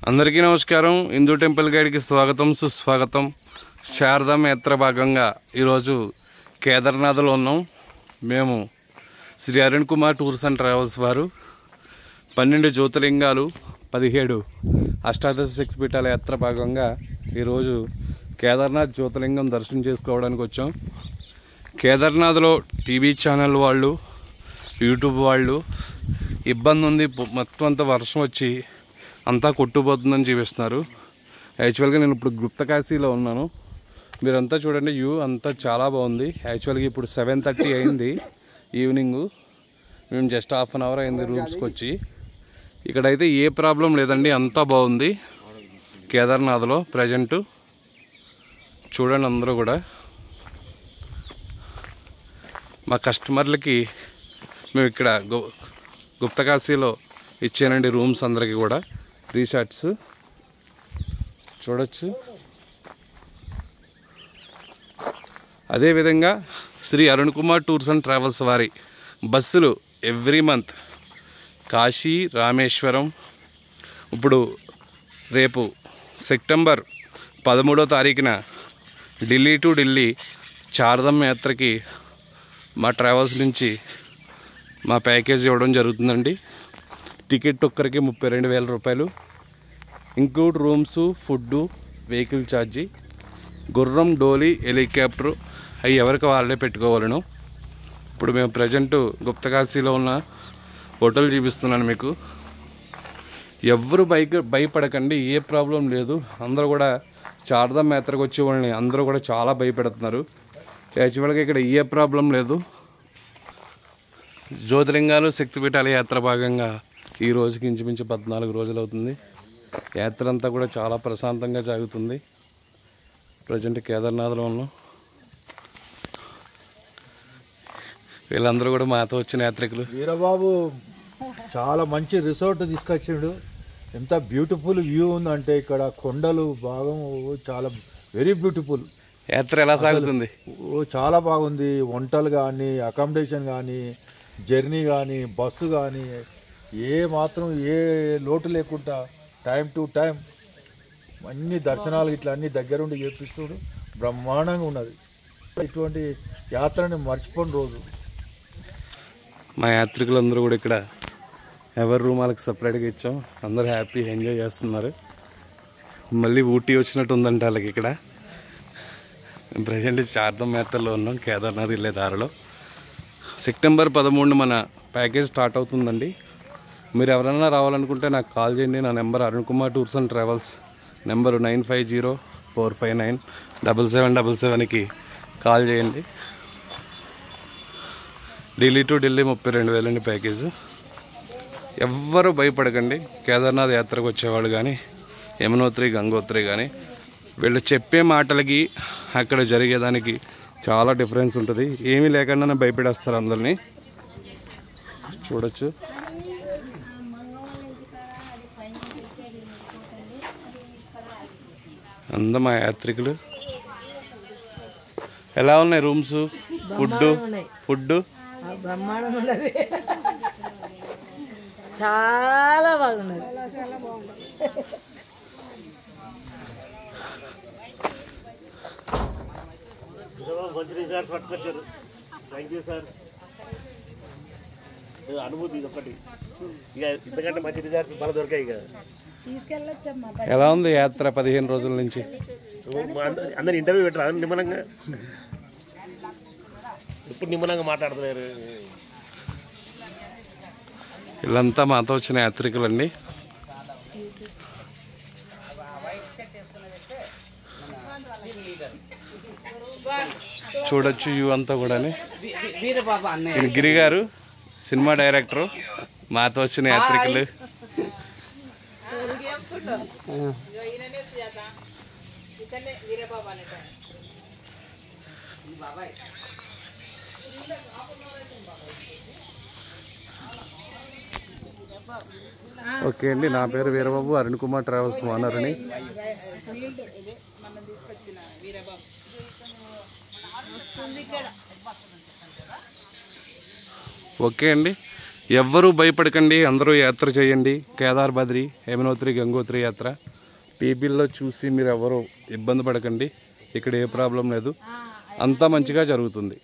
అందరికీ నమస్కారం. హిందూ టెంపుల్ గైడ్కి స్వాగతం సుస్వాగతం. శారదా యాత్ర భాగంగా ఈరోజు కేదార్నాథ్లో ఉన్నాం. మేము Shri Arun Kumar tours and travels వారు 12 జ్యోతిర్లింగాలు 17 అష్టాదశ శక్తిపీఠాల యాత్ర భాగంగా ఈరోజు కేదార్నాథ్ జ్యోతిర్లింగం దర్శనం చేసుకోవడానికి వచ్చాం. కేదార్నాథ్లో టీవీ ఛానల్ వాళ్ళు, యూట్యూబ్ వాళ్ళు ఇబ్బంది ఉంది, మొత్తం అంతా వర్షం వచ్చి అంతా కొట్టుపోతుందని చూపిస్తున్నారు. యాక్చువల్గా నేను ఇప్పుడు గుప్తకాశీలో ఉన్నాను. మీరంతా చూడండి, వ్యూ అంతా చాలా బాగుంది. యాక్చువల్గా ఇప్పుడు 7:30 అయింది ఈవినింగు. మేము జస్ట్ హాఫ్ అన్ అవర్ అయింది రూమ్స్కి వచ్చి. ఇక్కడైతే ఏ ప్రాబ్లం లేదండి, అంతా బాగుంది కేదార్నాథ్లో ప్రజెంటు. చూడండి అందరూ కూడా. మా కస్టమర్లకి మేము ఇక్కడ గుప్తకాశీలో ఇచ్చానండి రూమ్స్ అందరికీ కూడా, రిసార్ట్స్ చూడొచ్చు. అదేవిధంగా Shri Arun Kumar tours and travels వారి బస్సులు ఎవ్రీ మంత్ కాశీ, రామేశ్వరం, ఇప్పుడు రేపు సెప్టెంబర్ 13వ తారీఖున ఢిల్లీ టు ఢిల్లీ చార్ధామ్ యాత్రకి మా ట్రావెల్స్ నుంచి మా ప్యాకేజ్ ఇవ్వడం జరుగుతుందండి. టికెట్ ఒక్కరికి 32,000 రూపాయలు, include rooms, food, vehicle charge, గుర్రం, డోలీ, హెలికాప్టరు అవి ఎవరికి వాళ్ళే పెట్టుకోవాలను. ఇప్పుడు మేము ప్రజెంటు గుప్తకాశీలో ఉన్న హోటల్ చూపిస్తున్నాను మీకు. ఎవరు భయపడకండి, ఏ ప్రాబ్లం లేదు. అందరూ కూడా చార్ధామ్ యాత్రకు వచ్చే వాళ్ళని అందరూ కూడా చాలా భయపెడుతున్నారు. యాక్చువల్గా ఇక్కడ ఏ ప్రాబ్లం లేదు. జ్యోతిర్లింగాలు శక్తిపీఠాల యాత్ర భాగంగా ఈ రోజుకి ఇంచుమించు 14 రోజులు అవుతుంది. యాత్ర అంతా కూడా చాలా ప్రశాంతంగా సాగుతుంది. ప్రజెంట్ కేదార్నాథ్లో ఉన్నాం. వీళ్ళందరూ కూడా మాతో వచ్చిన యాత్రికులు. వీరబాబు చాలా మంచి రిసార్ట్ తీసుకొచ్చిండు. ఎంత బ్యూటిఫుల్ వ్యూ ఉందంటే ఇక్కడ కొండలు భాగం చాలా వెరీ బ్యూటిఫుల్. యాత్ర ఎలా సాగుతుంది? చాలా బాగుంది. వంటలు కానీ, అకామిడేషన్ కానీ, జర్నీ కానీ, బస్సు కానీ ఏ మాత్రం ఏ లోటు లేకుండా టైం టు టైం అన్ని దర్శనాలు ఇట్లా అన్ని దగ్గరుండి చేపిస్తుడు. బ్రహ్మాండంగా ఉన్నది. ఇటువంటి యాత్రని మర్చిపోని రోజు. మా యాత్రికులందరూ కూడా ఇక్కడ ఎవరి రూమ్ వాళ్ళకి సపరేట్గా ఇచ్చాం. అందరూ హ్యాపీ ఎంజాయ్ చేస్తున్నారు. మళ్ళీ ఊటీ వచ్చినట్టు ఉందంట వాళ్ళకి ఇక్కడ. మేము ప్రజెంట్ చార్ధామ్ యాత్రలో ఉన్నాం, కేదార్నాథ్ వెళ్ళే దారిలో. సెప్టెంబర్ 13 మన ప్యాకేజ్ స్టార్ట్ అవుతుందండి. మీరు ఎవరైనా రావాలనుకుంటే నాకు కాల్ చేయండి. నా number Arun Kumar tours and travels number 9504597777కి కాల్ చేయండి. ఢిల్లీ టు ఢిల్లీ 32,000 అండి ప్యాకేజ్. ఎవ్వరూ భయపడకండి. కేదార్నాథ్ యాత్రకు వచ్చేవాళ్ళు కానీ, యమునోత్రి, గంగోత్రి కానీ వీళ్ళు చెప్పే మాటలకి అక్కడ జరిగేదానికి చాలా డిఫరెన్స్ ఉంటుంది. ఏమీ లేకుండా భయపెడేస్తారు అందరినీ. చూడొచ్చు. అందరూ మా యాత్రికులు. ఎలా ఉన్నాయి రూమ్స్, ఫుడ్? బ్రహ్మాండంగా ఉన్నది, చాలా బాగున్నది. మంచి రిజార్ట్స్ పట్టుకొచ్చారు. Thank you sir. అనుభూతి ఇది ఒకటి. ఇక ఇంతకంటే మంచి రిజార్ట్స్ బాగా దొరికాయి. ఇక ఎలా ఉంది యాత్ర 15 రోజుల నుంచి? అందరు ఇంటర్వ్యూ పెట్టారు నిమ్మలంగా. ఇప్పుడు నిమ్మలంగా మాట్లాడుతున్నారు. వీళ్ళంతా మాతో వచ్చిన యాత్రికులండి. చూడొచ్చు వ్యూ అంతా కూడా. గిరి గారు సినిమా డైరెక్టరు, మాతో వచ్చిన యాత్రికులు. ఓకే అండి, నా పేరు వీరబాబు, అరుణ్ కుమార్ ట్రావెల్స్ ఓనర్ని. ఓకే అండి, ఎవ్వరూ భయపడకండి, అందరూ యాత్ర చేయండి. కేదార్ బద్రి యమునోత్రి గంగోత్రి యాత్ర టీవీల్లో చూసి మీరు ఎవరు ఇబ్బంది పడకండి. ఇక్కడ ఏ ప్రాబ్లం లేదు, అంతా మంచిగా జరుగుతుంది.